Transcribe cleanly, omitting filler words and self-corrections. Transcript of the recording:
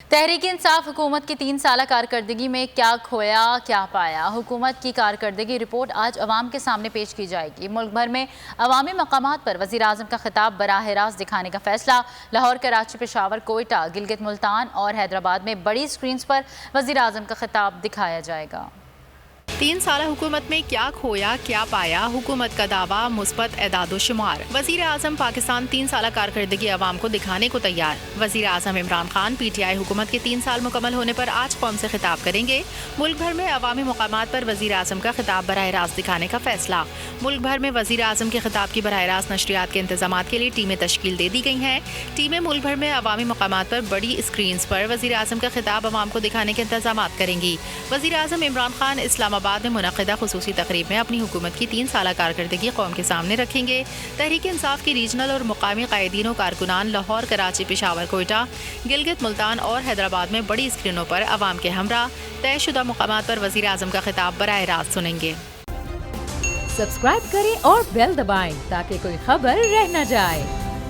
تحریک انصاف حکومت کی 3 سالہ کارکردگی میں کیا کھویا کیا پایا؟ حکومت کی کارکردگی رپورٹ آج عوام کے سامنے پیش کی جائے گی۔ ملک بھر میں عوامی مقامات پر وزیر اعظم کا خطاب براہ راست دکھانے کا فیصلہ۔ لاہور، کراچی، پشاور، کوئٹہ، گلگت ملتان اور حیدرآباد میں بڑی سکرینز پر وزیر اعظم کا خطاب دکھایا جائے گا۔ 3 سالہ حکومت میں کیا کھویا کیا پایا؟ حکومت کا دعویٰ، مثبت اعداد و شمار۔ وزیر اعظم پاکستان 3 سالہ کارکردگی عوام کو دکھانے کو تیار۔ وزیر اعظم Imran Khan P T I حکومت کے 3 سال مکمل ہونے پر آج قوم سے خطاب کریں گے۔ ملک بھر میں عوامی مقامات پر وزیر اعظم کا خطاب براہ راست دکھانے کا فیصلہ۔ ملک بھر میں وزیر اعظم کے خطاب کی براہ راست نشریات کے انتظامات کے لیے ٹیمیں تشکیل دے دی گئی ہیں۔ ٹیمیں ملک بھر میں عوامی مقامات پر بڑی اسکرینز پر وزیر اعظم کا خطاب عوام کو دکھانے کے انتظامات کریں گی۔ وزیر اعظم عمران خان اسلام آباد میں منعقدہ خصوصی تقریب میں اپنی حکومت کی 3 سالہ کارکردگی قوم کے سامنے رکھیں گے۔ تحریک انصاف کی ریجنل اور مقامی قائدین و کارکنان لاہور، کراچی، پشاور، کوئٹہ، گلگت ملتان اور حیدرآباد میں بڑی اسکرینوں پر عوام کے ہمراہ طے شدہ مقامات پر وزیر اعظم کا خطاب براہ راست سنیں گے۔ سبسکرائب کریں اور بیل دبائیں تاکہ کوئی خبر رہ نہ جائے۔